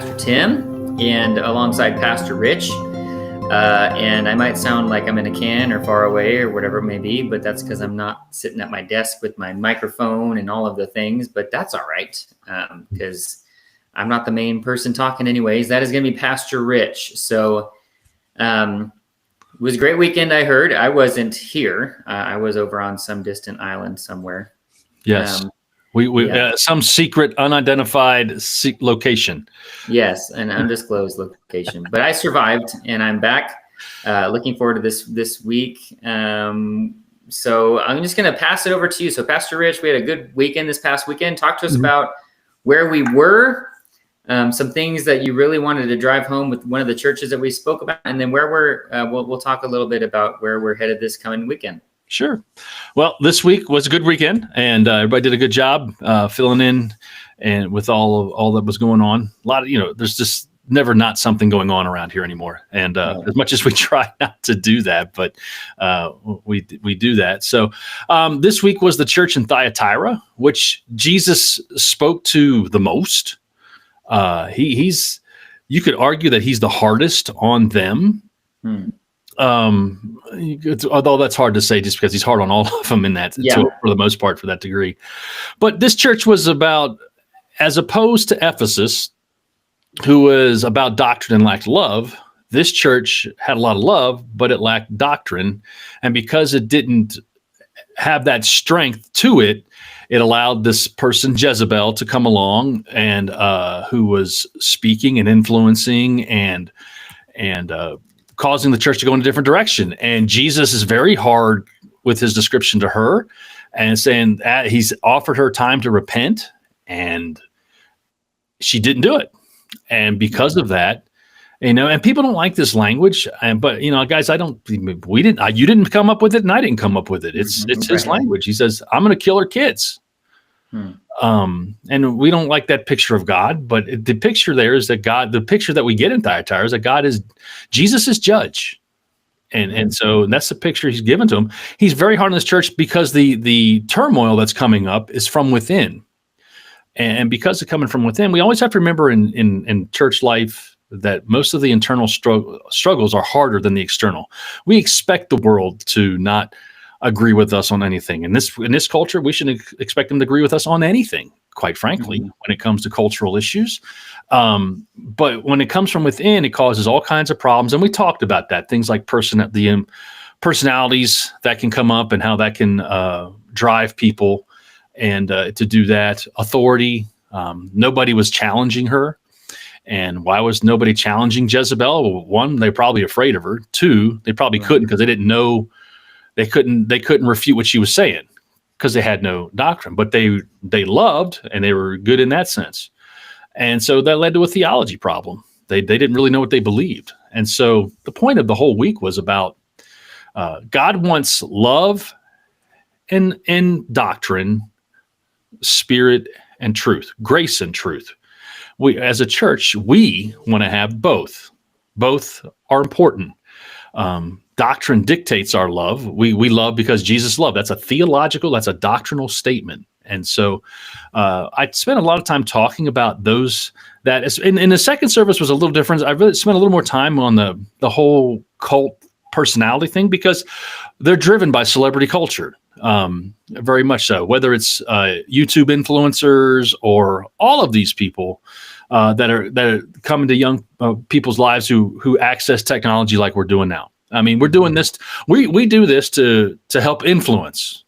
Pastor Tim, and alongside Pastor Rich. And I might sound like I'm in a can or far away or whatever it may be, but that's because I'm not sitting at my desk with my microphone and all of the things. But that's all right, because I'm not the main person talking anyways. That is going to be Pastor Rich. So it was a great weekend, I heard. I wasn't here. I was over on some distant island somewhere. Yes. We some secret unidentified location. Yes, an undisclosed location. But I survived, and I'm back. Looking forward to this week. So I'm just going to pass it over to you. So Pastor Rich, we had a good weekend this past weekend. Talk to us about where we were, some things that you really wanted to drive home with one of the churches that we spoke about, and then where we'll talk a little bit about where we're headed this coming weekend. Sure. Well, this week was a good weekend, and everybody did a good job filling in and with all that was going on. A lot of, there's just never not something going on around here anymore. And as much as we try not to do that, but we do that. So this week was the church in Thyatira, which Jesus spoke to the most. You could argue that he's the hardest on them. Although that's hard to say just because he's hard on all of them in that for the most part for that degree. But this church was about, as opposed to Ephesus, who was about doctrine and lacked love, this church had a lot of love, but it lacked doctrine. And because it didn't have that strength to it, it allowed this person, Jezebel, to come along and who was speaking and influencing and causing the church to go in a different direction. And Jesus is very hard with his description to her and saying that he's offered her time to repent, and she didn't do it. And because of that, and people don't like this language, but guys, you didn't come up with it and I didn't come up with it. It's his language. He says, I'm going to kill her kids. And we don't like that picture of God, but the picture there is that the picture that we get in Thyatira is that Jesus is judge. And so that's the picture he's given to him. He's very hard on this church because the turmoil that's coming up is from within. And because it's coming from within, we always have to remember in church life that most of the internal struggles are harder than the external. We expect the world to not agree with us on anything. In this culture, we shouldn't expect them to agree with us on anything, quite frankly, when it comes to cultural issues. But when it comes from within, it causes all kinds of problems. And we talked about that, things like personalities that can come up and how that can drive people and to do that. Authority. Nobody was challenging her. And why was nobody challenging Jezebel? Well, one, they're probably afraid of her. Two, they probably couldn't because they didn't know. They couldn't refute what she was saying because they had no doctrine, but they loved and they were good in that sense. And so that led to a theology problem. They didn't really know what they believed. And so the point of the whole week was about God wants love and doctrine, spirit and truth, grace and truth. We, as a church, we want to have both. Both are important. Doctrine dictates our love. We love because Jesus loved. That's a doctrinal statement. And so I spent a lot of time talking about those. In the second service was a little different. I really spent a little more time on the whole cult personality thing because they're driven by celebrity culture, very much so. Whether it's YouTube influencers or all of these people that are coming to young people's lives who access technology like we're doing now. I mean, we're doing this. We do this to help influence.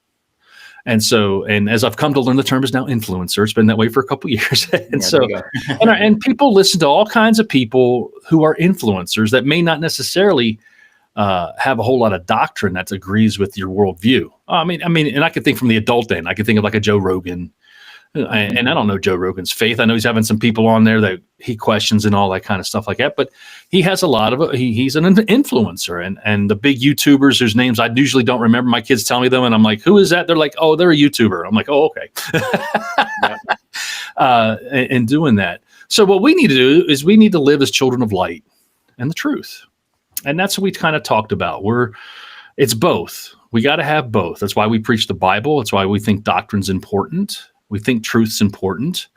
And so, and as I've come to learn, the term is now influencer. It's been that way for a couple of years. And and people listen to all kinds of people who are influencers that may not necessarily have a whole lot of doctrine that agrees with your worldview. I mean, and I could think from the adult end. I could think of like a Joe Rogan. And I don't know Joe Rogan's faith. I know he's having some people on there that he questions and all that kind of stuff like that. But he has a lot of he's an influencer, and the big YouTubers whose names I usually don't remember. My kids tell me them, and I'm like, "Who is that?" They're like, "Oh, they're a YouTuber." I'm like, "Oh, okay." And doing that. So what we need to do is we need to live as children of light and the truth, and that's what we kind of talked about. It's both. We got to have both. That's why we preach the Bible. That's why we think doctrine's important. We think truth's important.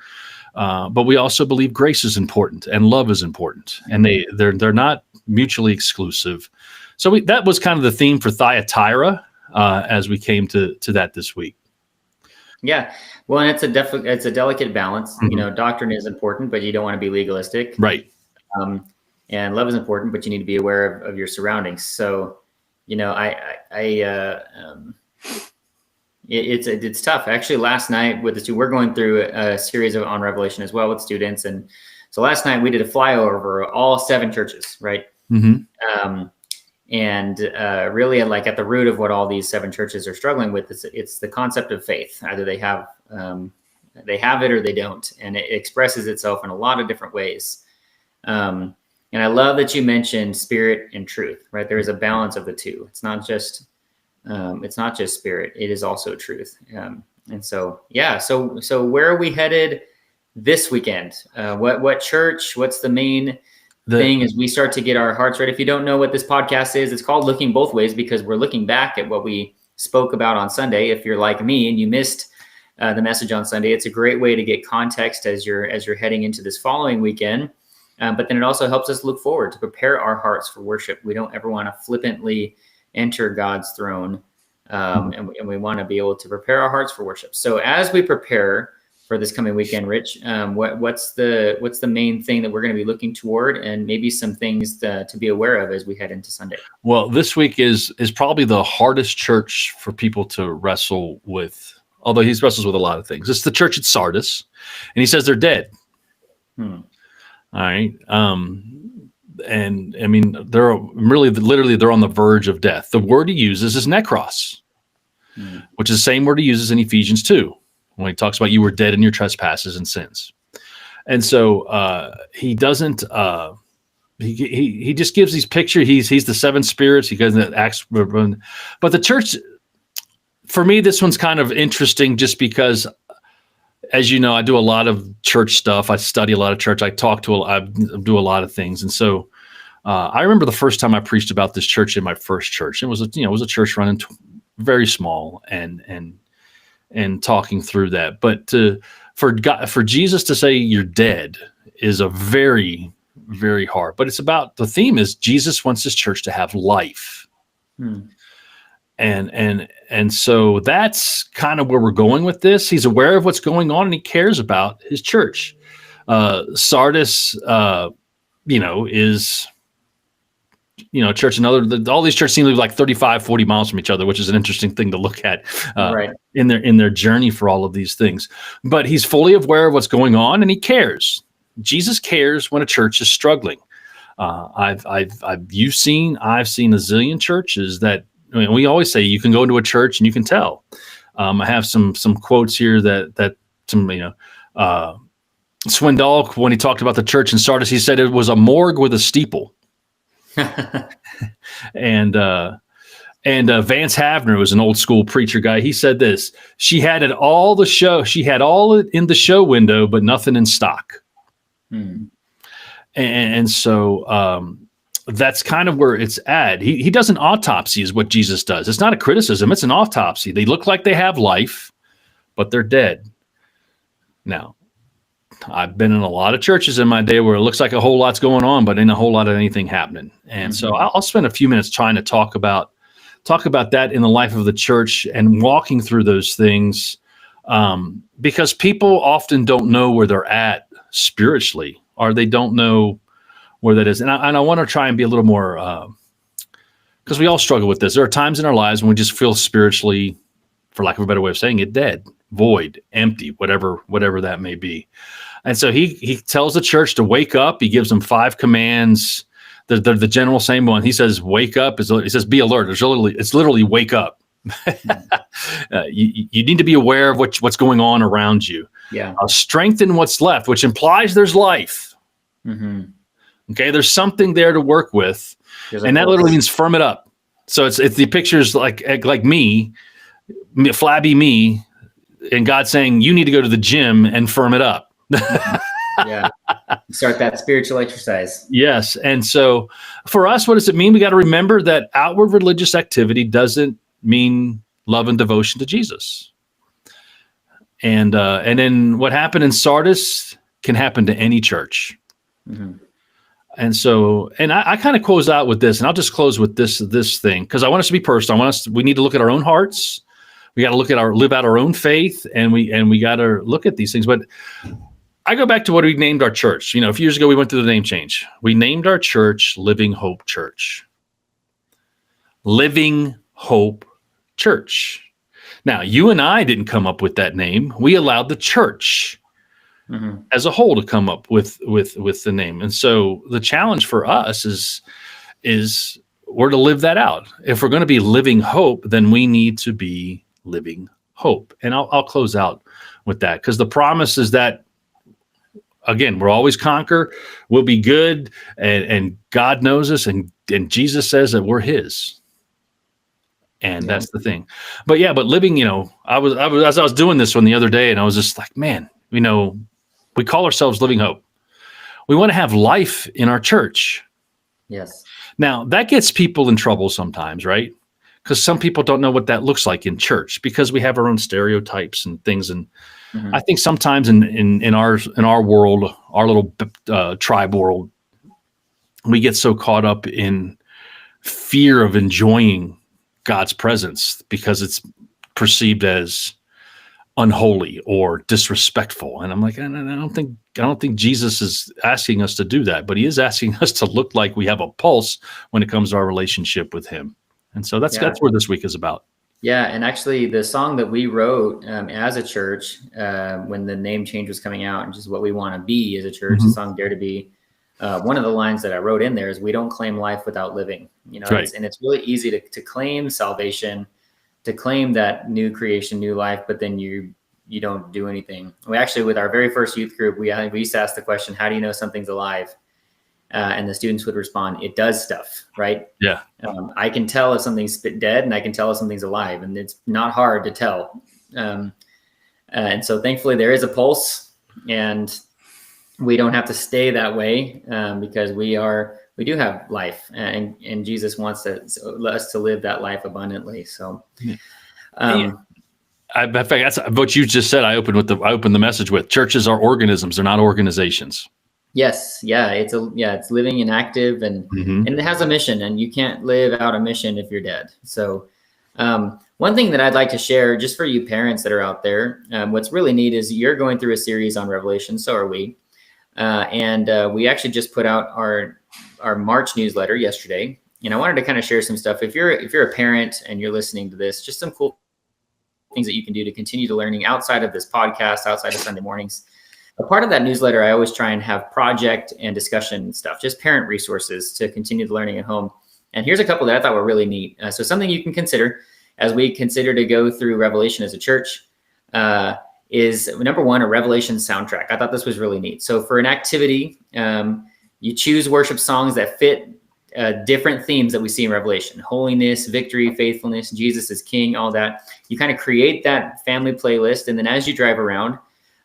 But we also believe grace is important and love is important, and they're not mutually exclusive. So that was kind of the theme for Thyatira as we came to that this week. Yeah, well, and it's a delicate balance. Mm-hmm. You know, doctrine is important, but you don't want to be legalistic, right? And love is important, but you need to be aware of your surroundings. So, you know, it's tough. Actually, last night with the students, we're going through a series on Revelation as well with students, and so last night we did a flyover over all 7 churches, right? Mm-hmm. And really, like at the root of what all these 7 churches are struggling with, it's the concept of faith. Either they have it or they don't, and it expresses itself in a lot of different ways. And I love that you mentioned spirit and truth, right? There is a balance of the two. It's not just spirit; it is also truth. And so, yeah. So where are we headed this weekend? What church? What's the main thing as we start to get our hearts right? If you don't know what this podcast is, it's called Looking Both Ways, because we're looking back at what we spoke about on Sunday. If you're like me and you missed the message on Sunday, it's a great way to get context as you're heading into this following weekend. But then it also helps us look forward, to prepare our hearts for worship. We don't ever want to flippantly enter God's throne, and we want to be able to prepare our hearts for worship. So as we prepare for this coming weekend, Rich, what's the main thing that we're going to be looking toward, and maybe some things to be aware of as we head into Sunday? Well, this week is probably the hardest church for people to wrestle with, although he wrestles with a lot of things. It's the church at Sardis, and he says they're dead. All right. And I mean, they're really literally they're on the verge of death. The word he uses is nekros, which is the same word he uses in Ephesians 2 when he talks about you were dead in your trespasses and sins. And so he doesn't he just gives these pictures. He's the 7 spirits. He goes into Acts, but the church, for me, this one's kind of interesting just because, as you know, I do a lot of church stuff. I study a lot of church. I do a lot of things. And so I remember the first time I preached about this church in my first church. It was a church running very small and talking through that. But for Jesus to say you're dead is a very, very hard. But it's about, the theme is Jesus wants his church to have life. And so that's kind of where we're going with this. He's aware of what's going on and he cares about his church. Sardis, is, church. All these churches seem to be like 35, 40 miles from each other, which is an interesting thing to look at in their journey for all of these things. But he's fully aware of what's going on and he cares. Jesus cares when a church is struggling. I've seen a zillion churches that, we always say you can go into a church and you can tell. I have some quotes here that Swindoll, when he talked about the church in Sardis, he said it was a morgue with a steeple. and Vance Havner was an old school preacher guy. He said this: she had it all the show. She had all in the show window, but nothing in stock. And so that's kind of where it's at. He does an autopsy is what Jesus does. It's not a criticism. It's an autopsy. They look like they have life, but they're dead. Now, I've been in a lot of churches in my day where it looks like a whole lot's going on, but ain't a whole lot of anything happening. And so I'll spend a few minutes trying to talk about that in the life of the church and walking through those things, because people often don't know where they're at spiritually, or they don't know where that is. And I want to try and be a little more, because we all struggle with this. There are times in our lives when we just feel spiritually, for lack of a better way of saying it, dead, void, empty, whatever that may be. And so he tells the church to wake up. He gives them 5 commands. They're the general same one. He says, wake up. He says, be alert. It's literally wake up. You need to be aware of what's going on around you. Yeah. Strengthen what's left, which implies there's life. Okay, there's something there to work with, and that literally means firm it up. So it's the pictures like me, flabby me, and God saying you need to go to the gym and firm it up. Yeah, start that spiritual exercise. Yes, and so for us, what does it mean? We got to remember that outward religious activity doesn't mean love and devotion to Jesus. And then what happened in Sardis can happen to any church. Mhm. And so, and I kind of close out with this, and I'll just close with this thing, because I want us to be personal. We need to look at our own hearts. We got to live out our own faith, and we got to look at these things. But I go back to what we named our church. A few years ago, we went through the name change. We named our church Living Hope Church. Living Hope Church. Now, you and I didn't come up with that name. We allowed the church as a whole to come up with the name. And so the challenge for us is we're to live that out. If we're going to be living hope, then we need to be living hope. And I'll close out with that, because the promise is that, again, we'll always conquer, we'll be good, and God knows us, and Jesus says that we're his. And that's the thing. But living, I was as I was doing this one the other day, and I was just like, man, we call ourselves Living Hope. We want to have life in our church. Yes. Now, that gets people in trouble sometimes, right? Because some people don't know what that looks like in church, because we have our own stereotypes and things. And I think sometimes in our world, our little tribe world, we get so caught up in fear of enjoying God's presence because it's perceived as unholy or disrespectful. And I'm like, I don't think Jesus is asking us to do that, but he is asking us to look like we have a pulse when it comes to our relationship with him. And so that's where this week is about. Yeah. And actually the song that we wrote as a church, when the name change was coming out, and just what we want to be as a church, the song Dare to Be, one of the lines that I wrote in there is, we don't claim life without living, right. And it's really easy to claim salvation, to claim that new creation, new life, but then you don't do anything. We actually, with our very first youth group, we used to ask the question, how do you know something's alive? And the students would respond, it does stuff, right? Yeah. I can tell if something's dead, and I can tell if something's alive, and it's not hard to tell. And so thankfully there is a pulse, and we don't have to stay that way, because we do have life, and Jesus wants us to live that life abundantly. So, in fact, that's what you just said. I opened the message with, churches are organisms; they're not organizations. Yes, yeah, it's living and active, and it has a mission, and you can't live out a mission if you're dead. So, one thing that I'd like to share, just for you parents that are out there, what's really neat is you're going through a series on Revelation. So are we. And we actually just put out our March newsletter yesterday, and I wanted to kind of share some stuff. If you're a parent and you're listening to this, just some cool things that you can do to continue to learning outside of this podcast, outside of Sunday mornings. A part of that newsletter, I always try and have project and discussion stuff, just parent resources to continue the learning at home. And here's a couple that I thought were really neat. So something you can consider as we consider to go through Revelation as a church, is number one, a Revelation soundtrack. I thought this was really neat. So for an activity, you choose worship songs that fit different themes that we see in Revelation: holiness, victory, faithfulness, Jesus is King, all that. You kind of create that family playlist, and then as you drive around,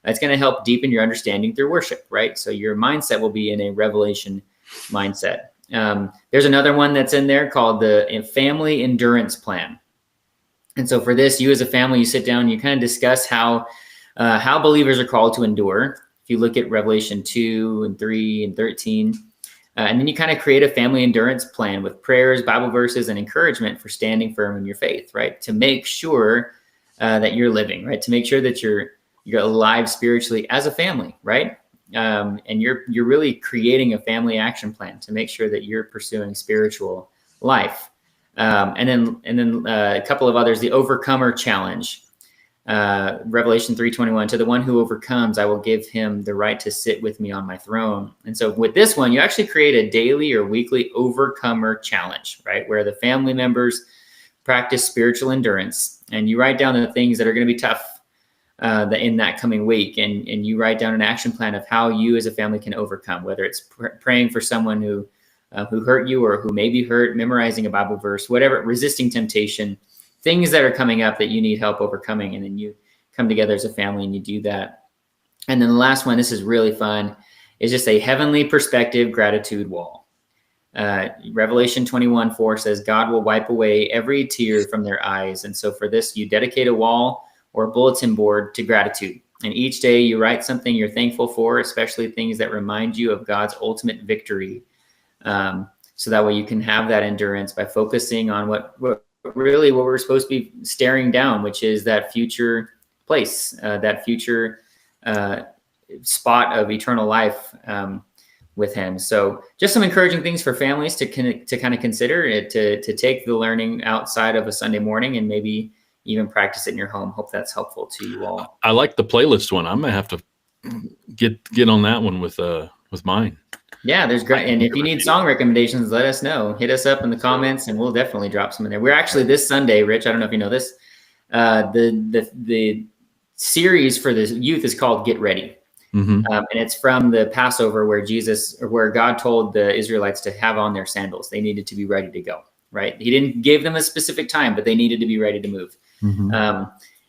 it's going to help deepen your understanding through worship, right? So your mindset will be in a Revelation mindset. There's another one that's in there called the Family Endurance Plan. And so for this, you as a family, you sit down, you kind of discuss how believers are called to endure. If you look at Revelation 2 and 3 and 13, and then you kind of create a family endurance plan with prayers, Bible verses, and encouragement for standing firm in your faith, right? To make sure that you're living, right? To make sure that you're alive spiritually as a family, right? And you're really creating a family action plan to make sure that you're pursuing spiritual life. And then a couple of others, the Overcomer Challenge. Revelation 3:21, to the one who overcomes, I will give him the right to sit with me on my throne. And so with this one, you actually create a daily or weekly Overcomer Challenge, right? Where the family members practice spiritual endurance, and you write down the things that are going to be tough in that coming week. And you write down an action plan of how you as a family can overcome, whether it's praying for someone who hurt you or who may be hurt, memorizing a Bible verse, whatever, resisting temptation, things that are coming up that you need help overcoming. And then you come together as a family and you do that. And then the last one, this is really fun, is just a heavenly perspective gratitude wall. Revelation 21:4 says, God will wipe away every tear from their eyes. And so for this, you dedicate a wall or a bulletin board to gratitude. And each day you write something you're thankful for, especially things that remind you of God's ultimate victory. So that way you can have that endurance by focusing on what we're supposed to be staring down, which is that future place, that future spot of eternal life with him. So just some encouraging things for families to kind of consider it, to take the learning outside of a Sunday morning and maybe even practice it in your home. Hope that's helpful to you all. I like the playlist one. I'm gonna have to get on that one with mine. Yeah, there's great. And if you need song recommendations, let us know. Hit us up in the comments and we'll definitely drop some in there. We're actually this Sunday, Rich, I don't know if you know this, the series for the youth is called Get Ready. And it's from the Passover where God told the Israelites to have on their sandals. They needed to be ready to go, right? He didn't give them a specific time, but they needed to be ready to move.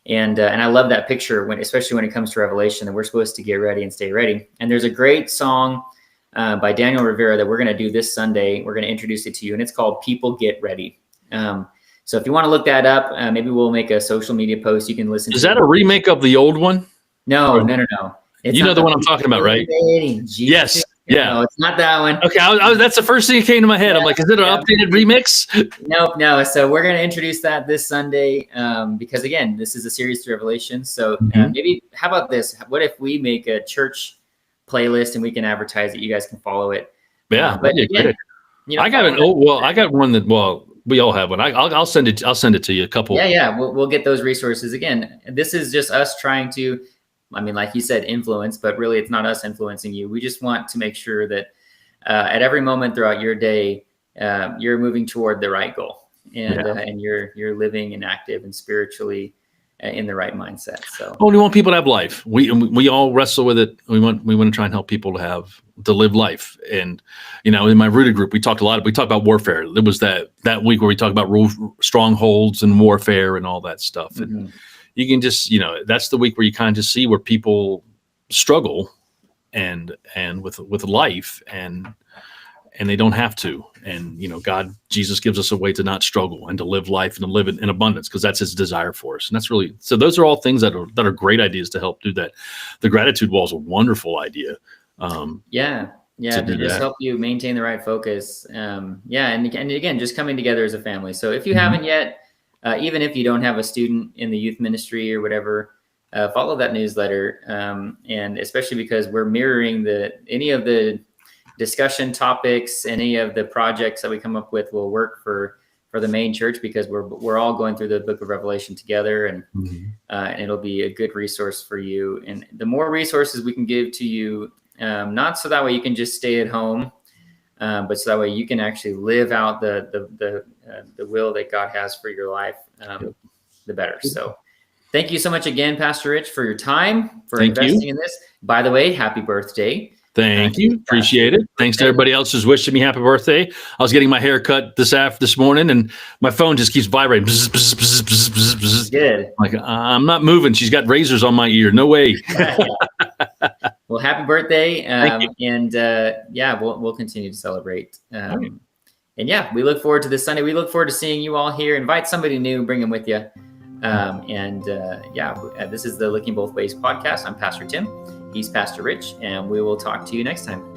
And I love that picture especially when it comes to Revelation, that we're supposed to get ready and stay ready. And there's a great song by Daniel Rivera that we're going to do this Sunday. We're going to introduce it to you, and it's called People Get Ready. So if you want to look that up, maybe we'll make a social media post. You can listen. Is that a remake of the old one? No. It's you know the one I'm talking about, right? Yes. Yeah. No, it's not that one. Okay. That's the first thing that came to my head. I'm like, is it an updated remix? Nope. No. So we're going to introduce that this Sunday because, again, this is a series through Revelation. So maybe how about this? What if we make a church playlist and we can advertise it? You guys can follow it. Yeah. But again, I got I got one that, we all have one. I'll send it to you, a couple. Yeah. We'll get those resources. Again, this is just us trying to, like you said, influence, but really it's not us influencing you. We just want to make sure that at every moment throughout your day, you're moving toward the right goal and you're living and active and spiritually in the right mindset. So we want people to have life. We all wrestle with it. We want to try and help people to live life. And, in my Rooted group, we talked about warfare. It was that week where we talked about strongholds and warfare and all that stuff. And you can just, that's the week where you kind of just see where people struggle and with life and they don't have to. And, Jesus gives us a way to not struggle and to live life and to live it in abundance, because that's his desire for us. And that's really, so those are all things that are great ideas to help do that. The gratitude wall is a wonderful idea. To just help you maintain the right focus. And again, just coming together as a family. So if you haven't yet, even if you don't have a student in the youth ministry or whatever, follow that newsletter. And especially because we're mirroring any of the discussion topics, any of the projects that we come up with will work for the main church, because we're all going through the book of Revelation together, and it'll be a good resource for you. And the more resources we can give to you, not so that way you can just stay at home, but so that way you can actually live out the will that God has for your life, the better. So thank you so much again, Pastor Rich, for your time, for investing in this. By the way, happy birthday. Thank you. Appreciate it. Thanks to everybody else who's wishing me happy birthday. I was getting my hair cut this morning, and my phone just keeps vibrating. Bzz, bzz, bzz, bzz, bzz, bzz. Good. Like, I'm not moving. She's got razors on my ear. No way. Well, happy birthday. Thank you. We'll continue to celebrate. And we look forward to this Sunday. We look forward to seeing you all here. Invite somebody new, bring them with you. This is the Looking Both Ways podcast. I'm Pastor Tim. He's Pastor Rich, and we will talk to you next time.